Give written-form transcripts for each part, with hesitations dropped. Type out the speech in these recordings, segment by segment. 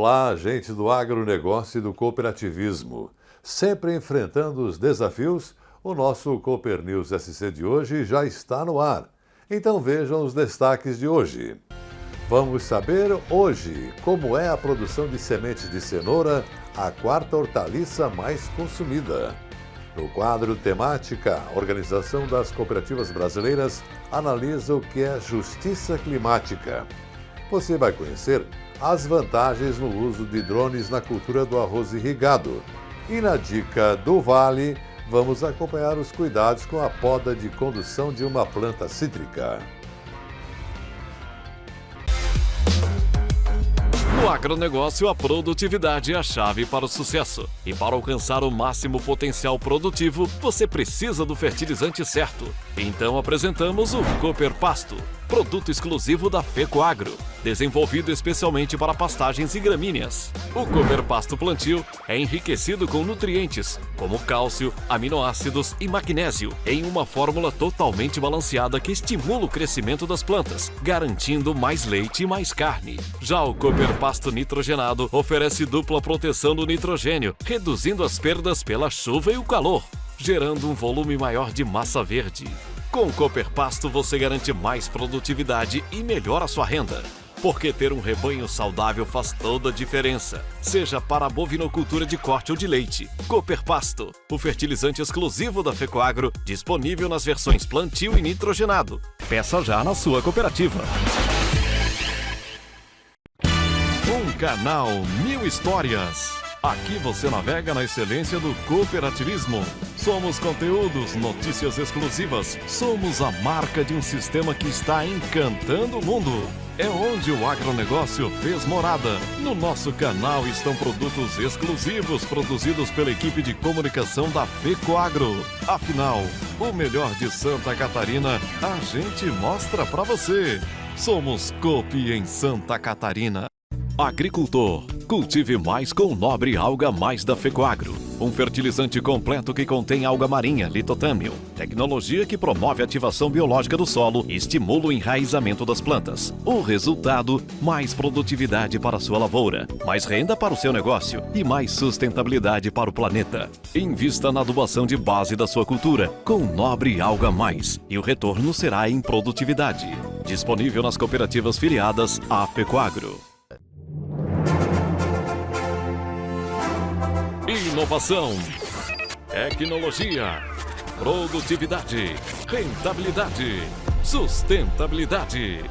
Olá, gente do agronegócio e do cooperativismo. Sempre enfrentando os desafios, o nosso Cooper News SC de hoje já está no ar. Então vejam os destaques de hoje. Vamos saber hoje como é a produção de sementes de cenoura, a quarta hortaliça mais consumida. No quadro Temática, a Organização das Cooperativas Brasileiras analisa o que é justiça climática. Você vai conhecer as vantagens no uso de drones na cultura do arroz irrigado. E na dica do Vale, vamos acompanhar os cuidados com a poda de condução de uma planta cítrica. No agronegócio, a produtividade é a chave para o sucesso. E para alcançar o máximo potencial produtivo, você precisa do fertilizante certo. Então apresentamos o Cooper Pasto, produto exclusivo da FECOAGRO, desenvolvido especialmente para pastagens e gramíneas. O Cooper Pasto Plantio é enriquecido com nutrientes, como cálcio, aminoácidos e magnésio, em uma fórmula totalmente balanceada que estimula o crescimento das plantas, garantindo mais leite e mais carne. Já o Cooper Pasto Nitrogenado oferece dupla proteção do nitrogênio, reduzindo as perdas pela chuva e o calor, gerando um volume maior de massa verde. Com o Cooper Pasto você garante mais produtividade e melhora a sua renda. Porque ter um rebanho saudável faz toda a diferença, seja para a bovinocultura de corte ou de leite. Cooper Pasto, o fertilizante exclusivo da FECOAGRO, disponível nas versões plantio e nitrogenado. Peça já na sua cooperativa. Um canal, 1000 histórias. Aqui você navega na excelência do cooperativismo. Somos conteúdos, notícias exclusivas. Somos a marca de um sistema que está encantando o mundo. É onde o agronegócio fez morada. No nosso canal estão produtos exclusivos produzidos pela equipe de comunicação da FECOAGRO. Afinal, o melhor de Santa Catarina a gente mostra pra você. Somos Coop em Santa Catarina. Agricultor, cultive mais com o Nobre Alga Mais da FECOAGRO. Um fertilizante completo que contém alga marinha, litotâmio. Tecnologia que promove a ativação biológica do solo e estimula o enraizamento das plantas. O resultado, mais produtividade para a sua lavoura, mais renda para o seu negócio e mais sustentabilidade para o planeta. Invista na adubação de base da sua cultura com o Nobre Alga Mais e o retorno será em produtividade. Disponível nas cooperativas filiadas à FECOAGRO. Inovação, tecnologia, produtividade, rentabilidade, sustentabilidade.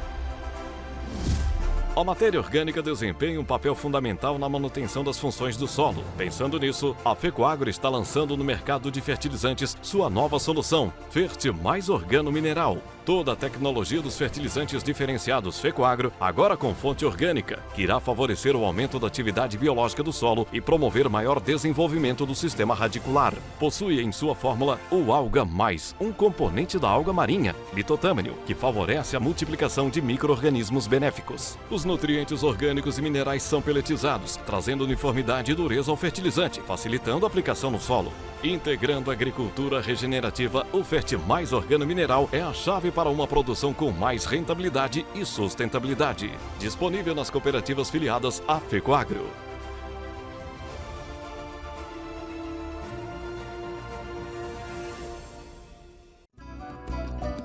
A matéria orgânica desempenha um papel fundamental na manutenção das funções do solo. Pensando nisso, a FECOAGRO está lançando no mercado de fertilizantes sua nova solução, Fert Mais Organo Mineral. Toda a tecnologia dos fertilizantes diferenciados FECOAGRO, agora com fonte orgânica, que irá favorecer o aumento da atividade biológica do solo e promover maior desenvolvimento do sistema radicular. Possui em sua fórmula o Alga Mais, um componente da alga marinha, litotâmio, que favorece a multiplicação de micro-organismos benéficos. Os nutrientes orgânicos e minerais são peletizados, trazendo uniformidade e dureza ao fertilizante, facilitando a aplicação no solo. Integrando a agricultura regenerativa, o Fert Mais Organo Mineral é a chave para uma produção com mais rentabilidade e sustentabilidade. Disponível nas cooperativas filiadas à FECOAGRO.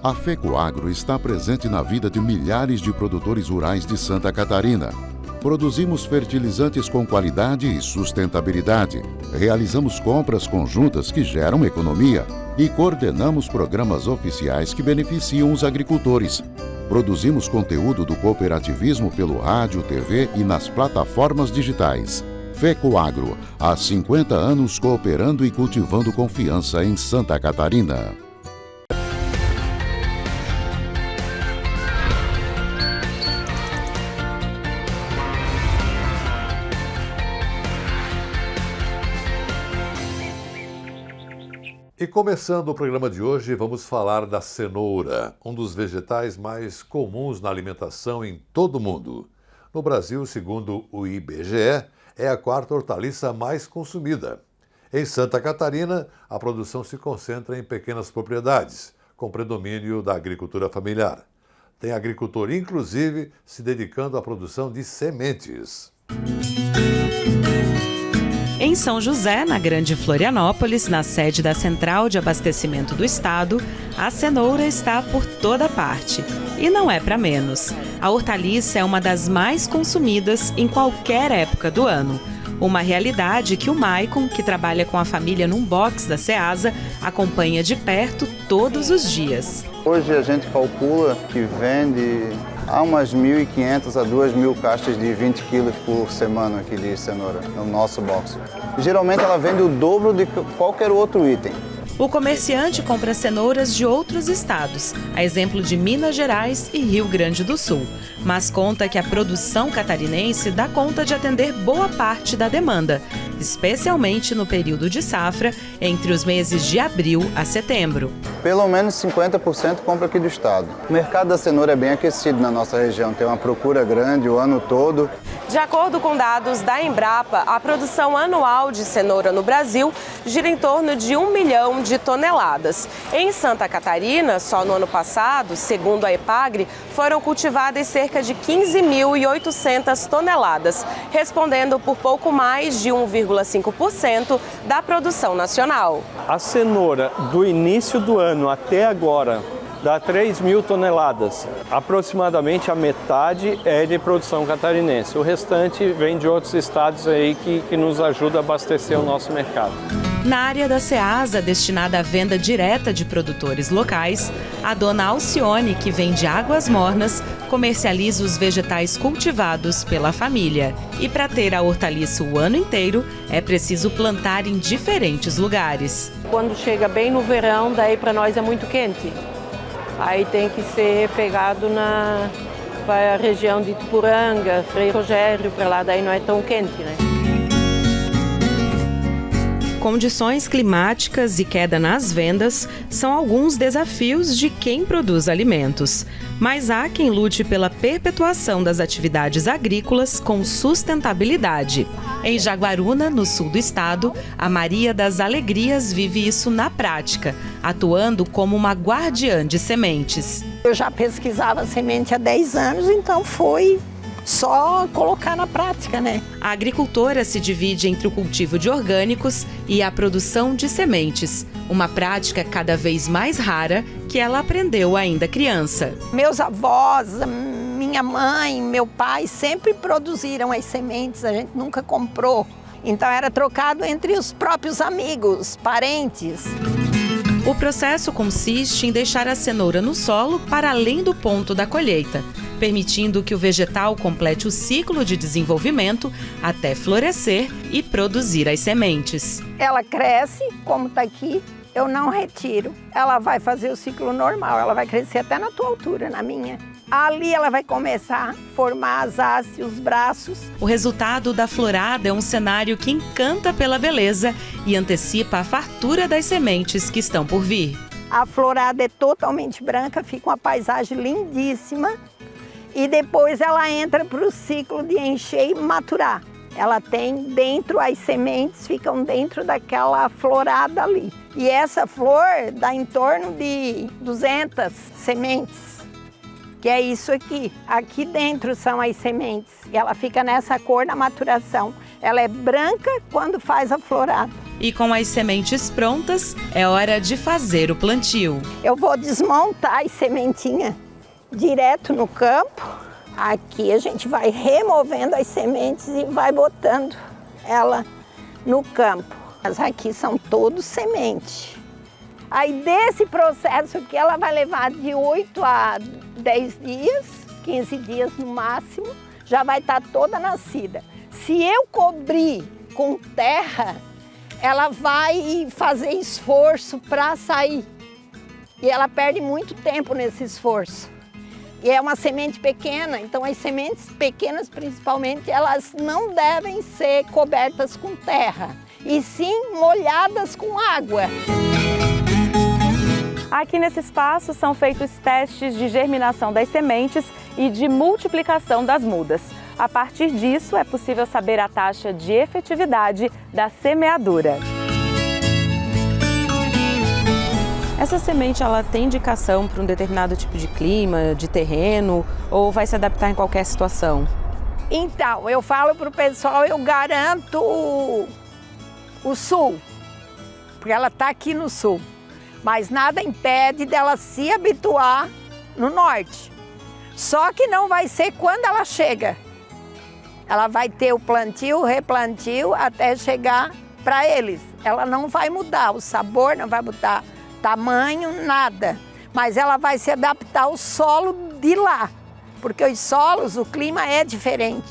A FECOAGRO está presente na vida de milhares de produtores rurais de Santa Catarina. Produzimos fertilizantes com qualidade e sustentabilidade. Realizamos compras conjuntas que geram economia e coordenamos programas oficiais que beneficiam os agricultores. Produzimos conteúdo do cooperativismo pelo rádio, TV e nas plataformas digitais. FECOAGRO, há 50 anos cooperando e cultivando confiança em Santa Catarina. E começando o programa de hoje, vamos falar da cenoura, um dos vegetais mais comuns na alimentação em todo o mundo. No Brasil, segundo o IBGE, é a quarta hortaliça mais consumida. Em Santa Catarina, a produção se concentra em pequenas propriedades, com predomínio da agricultura familiar. Tem agricultor, inclusive, se dedicando à produção de sementes. Em São José, na Grande Florianópolis, na sede da Central de Abastecimento do Estado, a cenoura está por toda parte. E não é para menos. A hortaliça é uma das mais consumidas em qualquer época do ano. Uma realidade que o Maicon, que trabalha com a família num box da Ceasa, acompanha de perto todos os dias. Hoje a gente calcula que vende umas 1.500 a 2.000 caixas de 20 quilos por semana aqui de cenoura no nosso box. Geralmente ela vende o dobro de qualquer outro item. O comerciante compra cenouras de outros estados, a exemplo de Minas Gerais e Rio Grande do Sul, mas conta que a produção catarinense dá conta de atender boa parte da demanda, especialmente no período de safra, entre os meses de abril a setembro. Pelo menos 50% compra aqui do estado. O mercado da cenoura é bem aquecido na nossa região, tem uma procura grande o ano todo. De acordo com dados da Embrapa, a produção anual de cenoura no Brasil gira em torno de 1 milhão de toneladas. Em Santa Catarina, só no ano passado, segundo a Epagre, foram cultivadas cerca de 15.800 toneladas, respondendo por pouco mais de 1,5% da produção nacional. A cenoura do início do ano até agora dá 3.000 toneladas. Aproximadamente a metade é de produção catarinense. O restante vem de outros estados aí que nos ajuda a abastecer o nosso mercado. Na área da Ceasa, destinada à venda direta de produtores locais, a dona Alcione, que vende águas mornas, comercializa os vegetais cultivados pela família. E para ter a hortaliça o ano inteiro, é preciso plantar em diferentes lugares. Quando chega bem no verão, daí para nós é muito quente. Aí tem que ser pegado para a região de Ituporanga, Frei Rogério, para lá daí não é tão quente, né? Condições climáticas e queda nas vendas são alguns desafios de quem produz alimentos. Mas há quem lute pela perpetuação das atividades agrícolas com sustentabilidade. Em Jaguaruna, no sul do estado, a Maria das Alegrias vive isso na prática, atuando como uma guardiã de sementes. Eu já pesquisava semente há 10 anos, então foi só colocar na prática, né? A agricultora se divide entre o cultivo de orgânicos e a produção de sementes, uma prática cada vez mais rara que ela aprendeu ainda criança. Meus avós, minha mãe, meu pai sempre produziram as sementes, a gente nunca comprou. Então era trocado entre os próprios amigos, parentes. O processo consiste em deixar a cenoura no solo para além do ponto da colheita, permitindo que o vegetal complete o ciclo de desenvolvimento até florescer e produzir as sementes. Ela cresce, como está aqui, eu não retiro. Ela vai fazer o ciclo normal, ela vai crescer até na tua altura, na minha. Ali ela vai começar a formar as hastes, os braços. O resultado da florada é um cenário que encanta pela beleza e antecipa a fartura das sementes que estão por vir. A florada é totalmente branca, fica uma paisagem lindíssima. E depois ela entra para o ciclo de encher e maturar. Ela tem dentro, as sementes ficam dentro daquela florada ali. E essa flor dá em torno de 200 sementes, que é isso aqui. Aqui dentro são as sementes. E ela fica nessa cor na maturação. Ela é branca quando faz a florada. E com as sementes prontas, é hora de fazer o plantio. Eu vou desmontar as sementinhas direto no campo. Aqui a gente vai removendo as sementes e vai botando ela no campo. Mas aqui são todos sementes. Aí desse processo aqui ela vai levar de 8 a 10 dias, 15 dias no máximo, já vai estar toda nascida. Se eu cobrir com terra, ela vai fazer esforço para sair. E ela perde muito tempo nesse esforço. E é uma semente pequena, então as sementes pequenas principalmente, elas não devem ser cobertas com terra, e sim molhadas com água. Aqui nesse espaço são feitos testes de germinação das sementes e de multiplicação das mudas. A partir disso, é possível saber a taxa de efetividade da semeadura. Essa semente ela tem indicação para um determinado tipo de clima, de terreno, ou vai se adaptar em qualquer situação? Então, eu falo para o pessoal, eu garanto o sul, porque ela está aqui no sul. Mas nada impede dela se habituar no norte. Só que não vai ser quando ela chega. Ela vai ter o plantio, o replantio, até chegar para eles. Ela não vai mudar o sabor, não vai mudar tamanho, nada. Mas ela vai se adaptar ao solo de lá, porque os solos, o clima é diferente.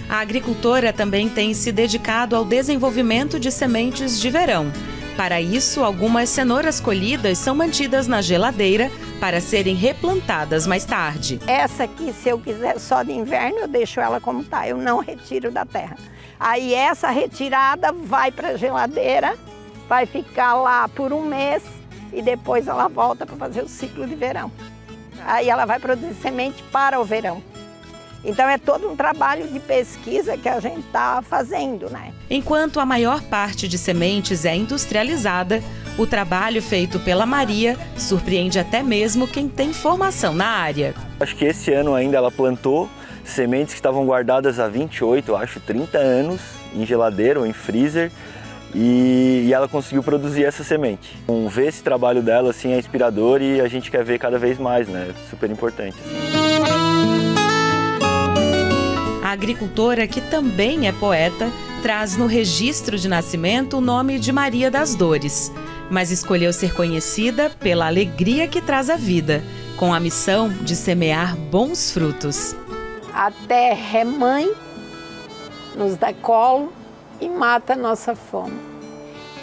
A agricultora também tem se dedicado ao desenvolvimento de sementes de verão. Para isso, algumas cenouras colhidas são mantidas na geladeira para serem replantadas mais tarde. Essa aqui, se eu quiser só de inverno, eu deixo ela como está, eu não retiro da terra. Aí essa retirada vai para a geladeira, vai ficar lá por um mês e depois ela volta para fazer o ciclo de verão. Aí ela vai produzir semente para o verão. Então é todo um trabalho de pesquisa que a gente está fazendo, né? Enquanto a maior parte de sementes é industrializada, o trabalho feito pela Maria surpreende até mesmo quem tem formação na área. Acho que esse ano ainda ela plantou sementes que estavam guardadas há 28, acho 30 anos, em geladeira ou em freezer, e ela conseguiu produzir essa semente. Ver esse trabalho dela assim, é inspirador e a gente quer ver cada vez mais, né? Super importante. A agricultora, que também é poeta, traz no registro de nascimento o nome de Maria das Dores, mas escolheu ser conhecida pela alegria que traz a vida, com a missão de semear bons frutos. A terra é mãe, nos dá colo e mata a nossa fome.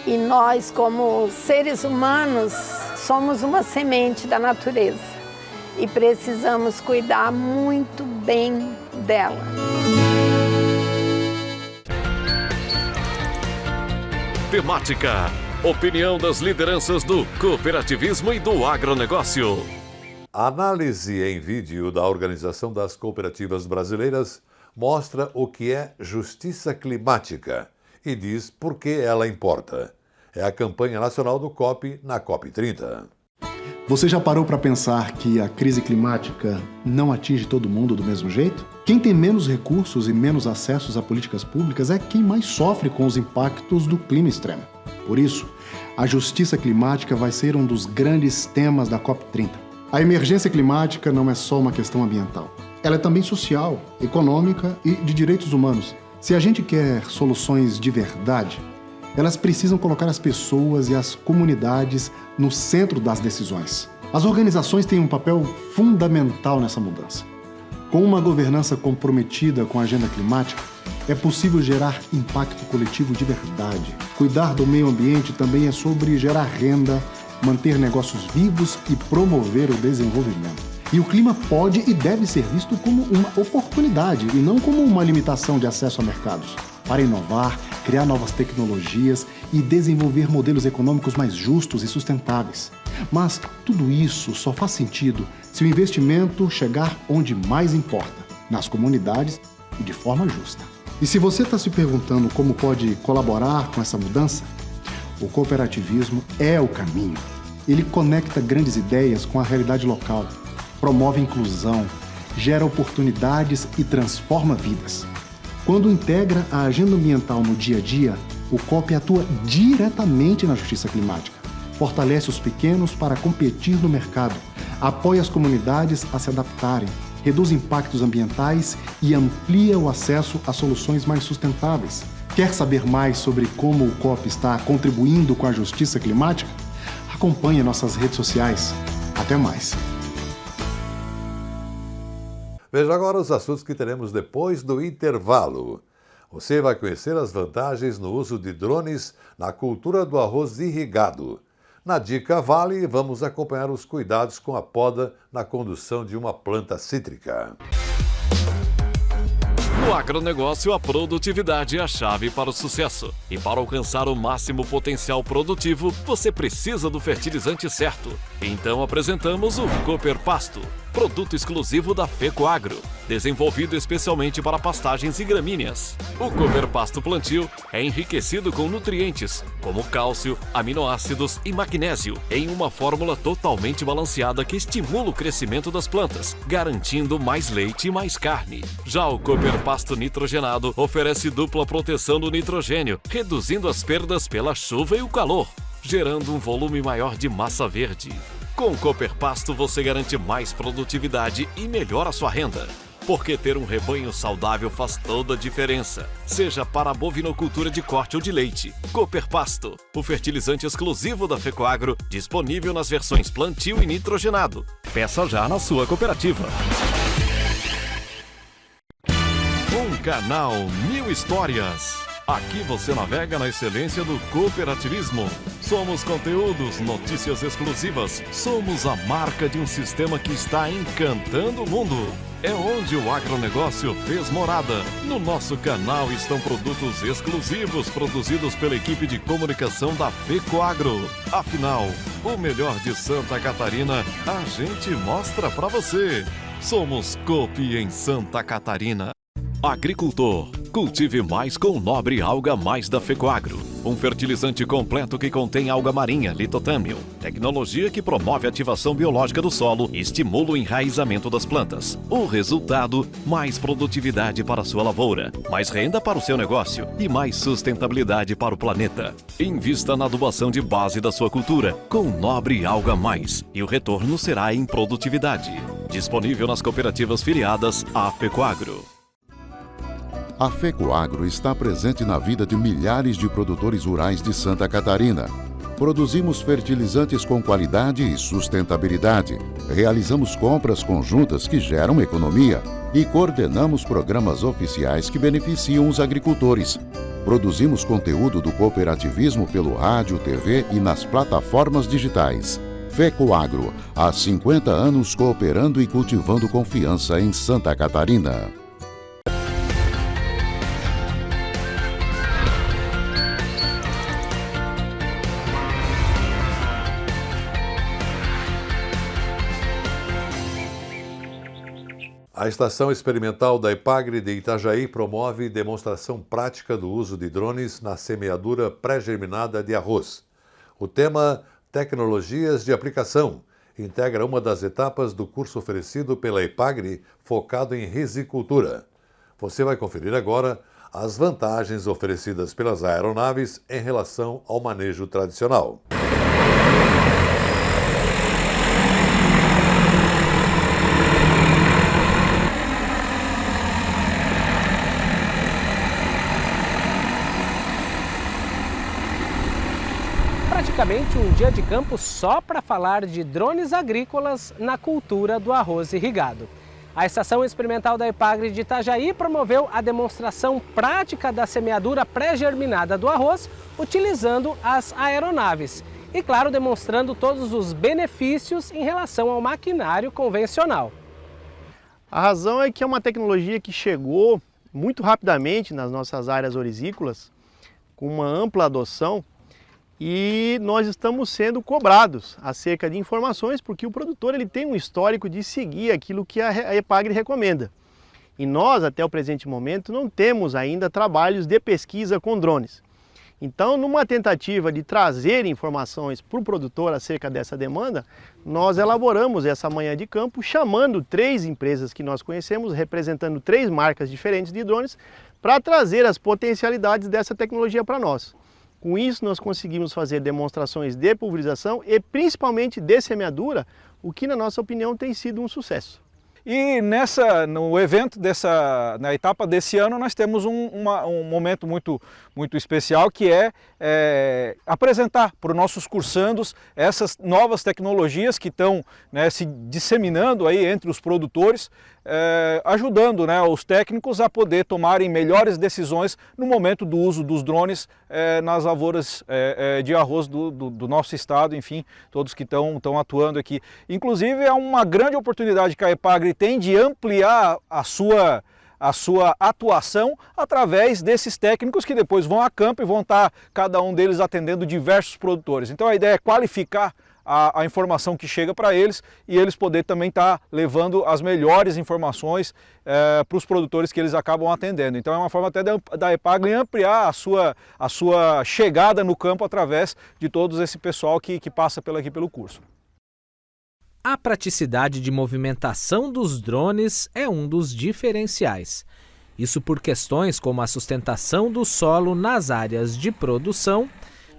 E nós, como seres humanos, somos uma semente da natureza e precisamos cuidar muito bem dela. Temática. Opinião das lideranças do cooperativismo e do agronegócio. Análise em vídeo da Organização das Cooperativas Brasileiras mostra o que é justiça climática e diz por que ela importa. É a campanha nacional do COP na COP30. Você já parou para pensar que a crise climática não atinge todo mundo do mesmo jeito? Quem tem menos recursos e menos acessos a políticas públicas é quem mais sofre com os impactos do clima extremo. Por isso, a justiça climática vai ser um dos grandes temas da COP30. A emergência climática não é só uma questão ambiental. Ela é também social, econômica e de direitos humanos. Se a gente quer soluções de verdade, elas precisam colocar as pessoas e as comunidades no centro das decisões. As organizações têm um papel fundamental nessa mudança. Com uma governança comprometida com a agenda climática, é possível gerar impacto coletivo de verdade. Cuidar do meio ambiente também é sobre gerar renda, manter negócios vivos e promover o desenvolvimento. E o clima pode e deve ser visto como uma oportunidade e não como uma limitação de acesso a mercados. Para inovar, criar novas tecnologias e desenvolver modelos econômicos mais justos e sustentáveis. Mas tudo isso só faz sentido se o investimento chegar onde mais importa, nas comunidades e de forma justa. E se você está se perguntando como pode colaborar com essa mudança, o cooperativismo é o caminho. Ele conecta grandes ideias com a realidade local, promove inclusão, gera oportunidades e transforma vidas. Quando integra a agenda ambiental no dia a dia, o COP atua diretamente na justiça climática, fortalece os pequenos para competir no mercado, apoia as comunidades a se adaptarem, reduz impactos ambientais e amplia o acesso a soluções mais sustentáveis. Quer saber mais sobre como o COP está contribuindo com a justiça climática? Acompanhe nossas redes sociais. Até mais! Veja agora os assuntos que teremos depois do intervalo. Você vai conhecer as vantagens no uso de drones na cultura do arroz irrigado. Na Dica Vale, vamos acompanhar os cuidados com a poda na condução de uma planta cítrica. No agronegócio, a produtividade é a chave para o sucesso. E para alcançar o máximo potencial produtivo, você precisa do fertilizante certo. Então apresentamos o Cooper Pasto. produto exclusivo da FECOAGRO, desenvolvido especialmente para pastagens e gramíneas. O Cooper Pasto Plantio é enriquecido com nutrientes como cálcio, aminoácidos e magnésio em uma fórmula totalmente balanceada que estimula o crescimento das plantas, garantindo mais leite e mais carne. Já o Cooper Pasto Nitrogenado oferece dupla proteção do nitrogênio, reduzindo as perdas pela chuva e o calor, gerando um volume maior de massa verde. Com o Cooper Pasto você garante mais produtividade e melhora a sua renda. Porque ter um rebanho saudável faz toda a diferença, seja para a bovinocultura de corte ou de leite. Cooper Pasto, o fertilizante exclusivo da FECOAGRO, disponível nas versões plantio e nitrogenado. Peça já na sua cooperativa. Um canal Mil Histórias. Aqui você navega na excelência do cooperativismo. Somos conteúdos, notícias exclusivas. Somos a marca de um sistema que está encantando o mundo. É onde o agronegócio fez morada. No nosso canal estão produtos exclusivos produzidos pela equipe de comunicação da FECOAGRO. Afinal, o melhor de Santa Catarina a gente mostra pra você. Somos Coop em Santa Catarina. Agricultor, cultive mais com o Nobre Alga Mais da FECOAGRO. Um fertilizante completo que contém alga marinha, litotâmio. Tecnologia que promove a ativação biológica do solo e estimula o enraizamento das plantas. O resultado, mais produtividade para a sua lavoura, mais renda para o seu negócio e mais sustentabilidade para o planeta. Invista na adubação de base da sua cultura com o Nobre Alga Mais e o retorno será em produtividade. Disponível nas cooperativas filiadas à FECOAGRO. A FECOAGRO está presente na vida de milhares de produtores rurais de Santa Catarina. Produzimos fertilizantes com qualidade e sustentabilidade. Realizamos compras conjuntas que geram economia e coordenamos programas oficiais que beneficiam os agricultores. Produzimos conteúdo do cooperativismo pelo rádio, TV e nas plataformas digitais. FECOAGRO, há 50 anos cooperando e cultivando confiança em Santa Catarina. A Estação Experimental da Epagre de Itajaí promove demonstração prática do uso de drones na semeadura pré-germinada de arroz. O tema Tecnologias de Aplicação integra uma das etapas do curso oferecido pela Epagre focado em risicultura. Você vai conferir agora as vantagens oferecidas pelas aeronaves em relação ao manejo tradicional. Praticamente um dia de campo só para falar de drones agrícolas na cultura do arroz irrigado. A Estação Experimental da Epagre de Itajaí promoveu a demonstração prática da semeadura pré-germinada do arroz utilizando as aeronaves e, claro, demonstrando todos os benefícios em relação ao maquinário convencional. A razão é que é uma tecnologia que chegou muito rapidamente nas nossas áreas orizícolas, com uma ampla adoção, e nós estamos sendo cobrados acerca de informações porque o produtor ele tem um histórico de seguir aquilo que a Epagre recomenda. E nós, até o presente momento, não temos ainda trabalhos de pesquisa com drones. Então, numa tentativa de trazer informações para o produtor acerca dessa demanda, nós elaboramos essa manhã de campo chamando 3 empresas que nós conhecemos, representando 3 marcas diferentes de drones, para trazer as potencialidades dessa tecnologia para nós. Com isso, nós conseguimos fazer demonstrações de pulverização e principalmente de semeadura, o que, na nossa opinião, tem sido um sucesso. E no evento, na etapa desse ano, nós temos um momento muito especial, que é apresentar para os nossos cursandos essas novas tecnologias que estão se disseminando aí entre os produtores, ajudando os técnicos a poder tomarem melhores decisões no momento do uso dos drones nas lavouras de arroz do nosso estado, enfim, todos que estão atuando aqui. Inclusive, é uma grande oportunidade que a Epagre tem de ampliar a sua atuação através desses técnicos que depois vão a campo e vão estar cada um deles atendendo diversos produtores. Então a ideia é qualificar a informação que chega para eles e eles poder também estar levando as melhores informações para os produtores que eles acabam atendendo. Então é uma forma até da Epagri ampliar a sua chegada no campo através de todo esse pessoal que passa aqui pelo curso. A praticidade de movimentação dos drones é um dos diferenciais. Isso por questões como a sustentação do solo nas áreas de produção,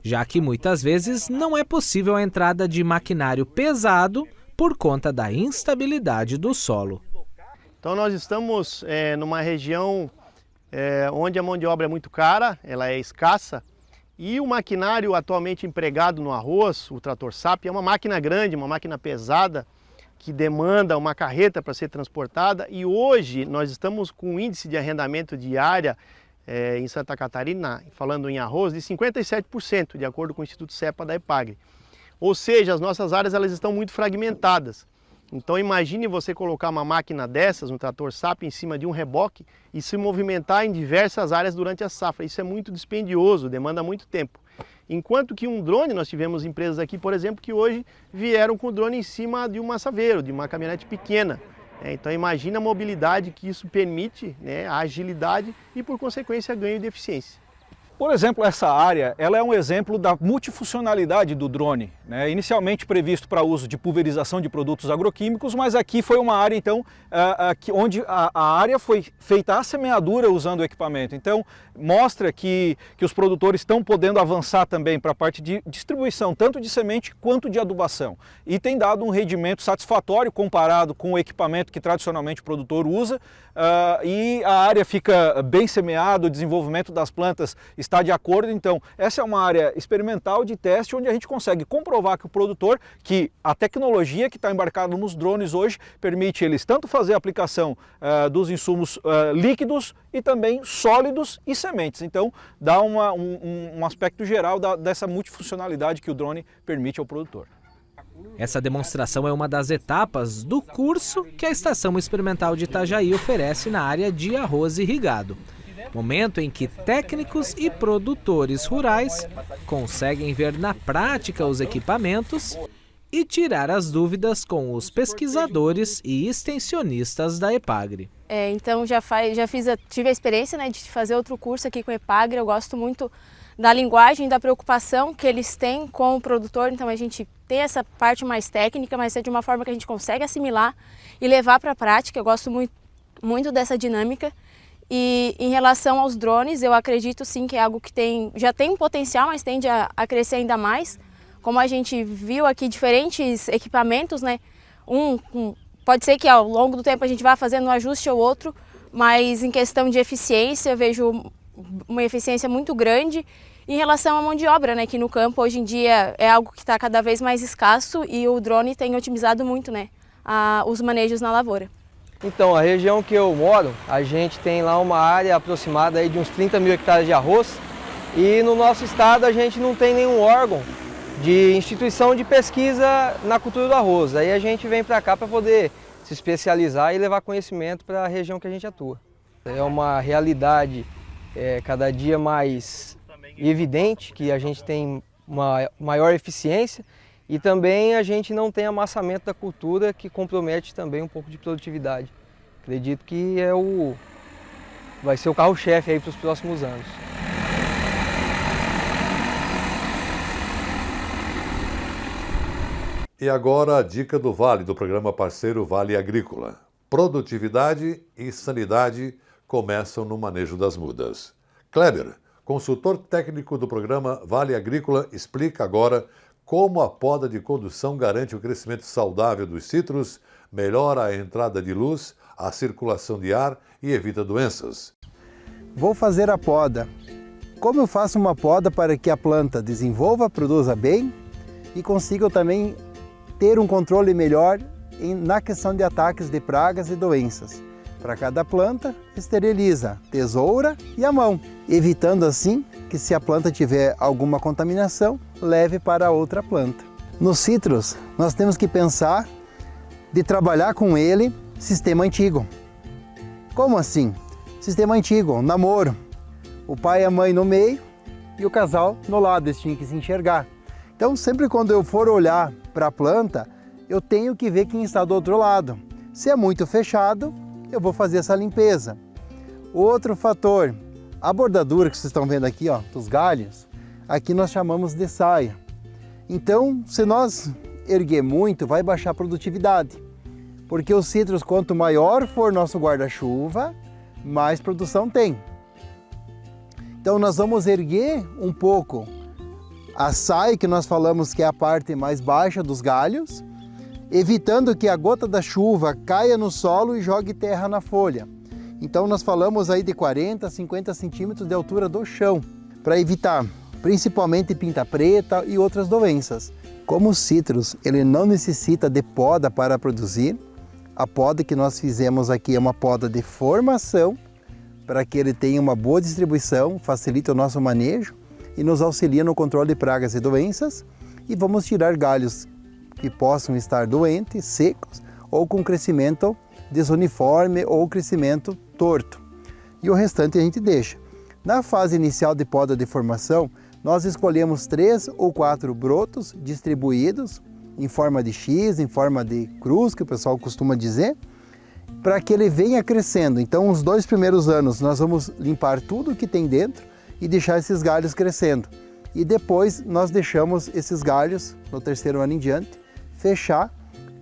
já que muitas vezes não é possível a entrada de maquinário pesado por conta da instabilidade do solo. Então nós estamos numa região onde a mão de obra é muito cara, ela é escassa, e o maquinário atualmente empregado no arroz, o trator SAP, é uma máquina grande, uma máquina pesada, que demanda uma carreta para ser transportada, e hoje nós estamos com um índice de arrendamento diária em Santa Catarina, falando em arroz, de 57%, de acordo com o Instituto CEPA da Epagri. Ou seja, as nossas áreas elas estão muito fragmentadas. Então imagine você colocar uma máquina dessas, um trator SAP, em cima de um reboque e se movimentar em diversas áreas durante a safra. Isso é muito dispendioso, demanda muito tempo. Enquanto que um drone, nós tivemos empresas aqui, por exemplo, que hoje vieram com o drone em cima de um massaveiro, de uma caminhonete pequena. Então imagina a mobilidade que isso permite, a agilidade e por consequência ganho de eficiência. Por exemplo, essa área ela é um exemplo da multifuncionalidade do drone, inicialmente previsto para uso de pulverização de produtos agroquímicos, mas aqui foi uma área então onde a área foi feita a semeadura usando o equipamento. Então mostra que os produtores estão podendo avançar também para a parte de distribuição, tanto de semente quanto de adubação. E tem dado um rendimento satisfatório comparado com o equipamento que tradicionalmente o produtor usa, e a área fica bem semeada, o desenvolvimento das plantas está de acordo. Então essa é uma área experimental de teste onde a gente consegue comprovar que o produtor, que a tecnologia que está embarcada nos drones hoje permite eles tanto fazer a aplicação dos insumos líquidos e também sólidos e sementes. Então dá um aspecto geral dessa multifuncionalidade que o drone permite ao produtor. Essa demonstração é uma das etapas do curso que a Estação Experimental de Itajaí oferece na área de arroz irrigado. Momento em que técnicos e produtores rurais conseguem ver na prática os equipamentos e tirar as dúvidas com os pesquisadores e extensionistas da Epagri. Então tive a experiência de fazer outro curso aqui com a Epagri. Eu gosto muito da linguagem, da preocupação que eles têm com o produtor. Então a gente tem essa parte mais técnica, mas é de uma forma que a gente consegue assimilar e levar para a prática. Eu gosto muito dessa dinâmica. E em relação aos drones, eu acredito sim que é algo que já tem um potencial, mas tende a crescer ainda mais. Como a gente viu aqui diferentes equipamentos, pode ser que ao longo do tempo a gente vá fazendo um ajuste ou outro, mas em questão de eficiência, eu vejo uma eficiência muito grande. Em relação à mão de obra, que no campo hoje em dia é algo que está cada vez mais escasso e o drone tem otimizado muito os manejos na lavoura. Então, a região que eu moro, a gente tem lá uma área aproximada aí de uns 30 mil hectares de arroz, e no nosso estado a gente não tem nenhum órgão de instituição de pesquisa na cultura do arroz. Aí a gente vem para cá para poder se especializar e levar conhecimento para a região que a gente atua. É uma realidade cada dia mais evidente que a gente tem uma maior eficiência, e também a gente não tem amassamento da cultura, que compromete também um pouco de produtividade. Acredito que vai ser o carro-chefe aí para os próximos anos. E agora a dica do Vale, do programa parceiro Vale Agrícola. Produtividade e sanidade começam no manejo das mudas. Kleber, consultor técnico do programa Vale Agrícola, explica agora como a poda de condução garante o crescimento saudável dos citros, melhora a entrada de luz, a circulação de ar e evita doenças. Vou fazer a poda. Como eu faço uma poda para que a planta desenvolva, produza bem e consiga também ter um controle melhor na questão de ataques de pragas e doenças? Para cada planta, esteriliza tesoura e a mão, evitando assim que, se a planta tiver alguma contaminação, leve para outra planta. Nos citros, nós temos que pensar de trabalhar com ele sistema antigo. Como assim? Sistema antigo, namoro. O pai e a mãe no meio e o casal no lado, eles tinham que se enxergar. Então, sempre quando eu for olhar para a planta, eu tenho que ver quem está do outro lado. Se é muito fechado, eu vou fazer essa limpeza. Outro fator, a bordadura que vocês estão vendo aqui, ó, dos galhos, aqui nós chamamos de saia. Então, se nós erguer muito, vai baixar a produtividade. Porque os citros, quanto maior for nosso guarda-chuva, mais produção tem. Então, nós vamos erguer um pouco a saia, que nós falamos que é a parte mais baixa dos galhos, evitando que a gota da chuva caia no solo e jogue terra na folha. Então nós falamos aí de 40 a 50 centímetros de altura do chão, para evitar principalmente pinta preta e outras doenças. Como o citros ele não necessita de poda para produzir, a poda que nós fizemos aqui é uma poda de formação, para que ele tenha uma boa distribuição, facilite o nosso manejo e nos auxilia no controle de pragas e doenças, e vamos tirar galhos que possam estar doentes, secos ou com crescimento desuniforme ou crescimento torto. E o restante a gente deixa. Na fase inicial de poda de formação, nós escolhemos 3 ou 4 brotos distribuídos em forma de X, em forma de cruz, que o pessoal costuma dizer, para que ele venha crescendo. Então, os 2 primeiros anos nós vamos limpar tudo que tem dentro e deixar esses galhos crescendo. E depois nós deixamos esses galhos, no 3º ano em diante, fechar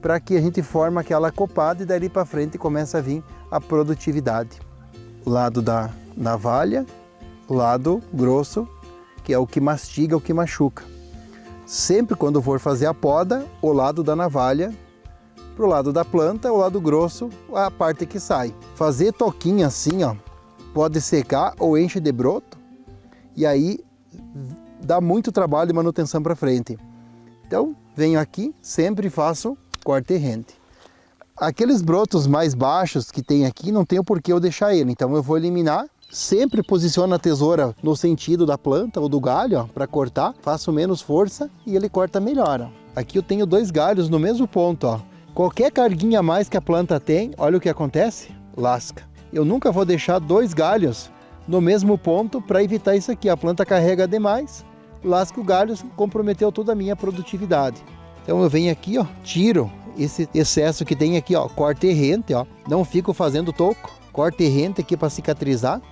para que a gente forme aquela copada e dali para frente começa a vir a produtividade. O lado da navalha, o lado grosso, que é o que mastiga, o que machuca. Sempre quando for fazer a poda, o lado da navalha, para o lado da planta, o lado grosso, a parte que sai. Fazer toquinha assim, ó, pode secar ou enche de broto, e aí dá muito trabalho de manutenção para frente. Então, venho aqui, sempre faço corte rente. Aqueles brotos mais baixos que tem aqui, não tem o porquê eu deixar ele, então eu vou eliminar. Sempre posiciono a tesoura no sentido da planta ou do galho, para cortar, faço menos força e ele corta melhor. Ó. Aqui eu tenho 2 galhos no mesmo ponto. Ó. Qualquer carguinha a mais que a planta tem, olha o que acontece, lasca. Eu nunca vou deixar 2 galhos no mesmo ponto para evitar isso aqui. A planta carrega demais, lasca o galho, comprometeu toda a minha produtividade. Então eu venho aqui, ó, tiro esse excesso que tem aqui, ó, corte rente, ó. Não fico fazendo toco, corte rente aqui para cicatrizar.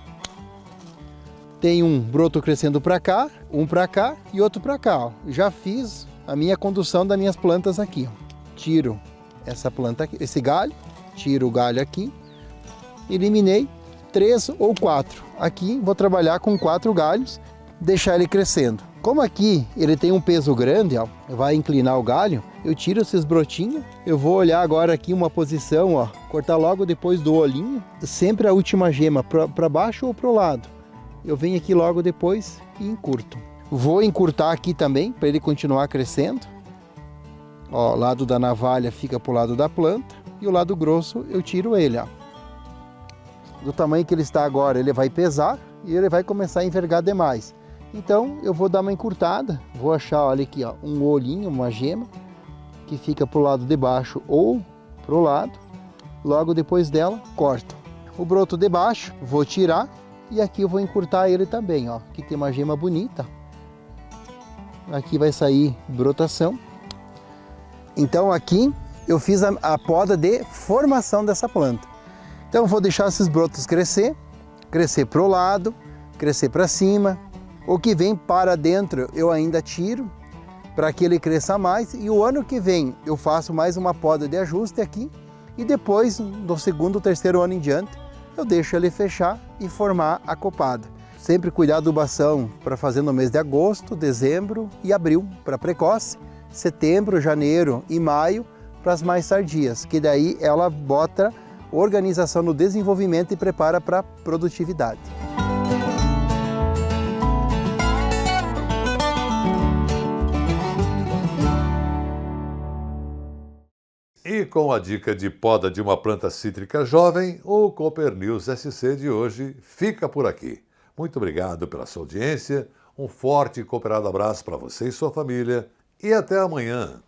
Tem um broto crescendo para cá, um para cá e outro para cá, ó. Já fiz a minha condução das minhas plantas aqui, ó. Tiro essa planta aqui, esse galho, tiro o galho aqui, eliminei 3 ou 4. Aqui vou trabalhar com 4 galhos, deixar ele crescendo. Como aqui ele tem um peso grande, ó, vai inclinar o galho, eu tiro esses brotinhos, eu vou olhar agora aqui uma posição, ó, cortar logo depois do olhinho, sempre a última gema, para baixo ou para o lado. Eu venho aqui logo depois e encurto. Vou encurtar aqui também, para ele continuar crescendo. Ó, o lado da navalha fica para o lado da planta, e o lado grosso eu tiro ele, ó. Do tamanho que ele está agora, ele vai pesar e ele vai começar a envergar demais. Então eu vou dar uma encurtada, vou achar, olha aqui, ó, um olhinho, uma gema, que fica para o lado de baixo ou para o lado. Logo depois dela, corto. O broto de baixo, vou tirar e aqui eu vou encurtar ele também, ó. Aqui tem uma gema bonita. Aqui vai sair brotação. Então aqui eu fiz a poda de formação dessa planta. Então eu vou deixar esses brotos crescer para o lado, crescer para cima. O que vem para dentro eu ainda tiro para que ele cresça mais, e o ano que vem eu faço mais uma poda de ajuste aqui, e depois do 2º, 3º ano em diante eu deixo ele fechar e formar a copada. Sempre cuidar da adubação para fazer no mês de agosto, dezembro e abril para precoce, setembro, janeiro e maio para as mais tardias, que daí ela bota organização no desenvolvimento e prepara para a produtividade. E com a dica de poda de uma planta cítrica jovem, o Cooper News SC de hoje fica por aqui. Muito obrigado pela sua audiência, um forte e cooperado abraço para você e sua família e até amanhã.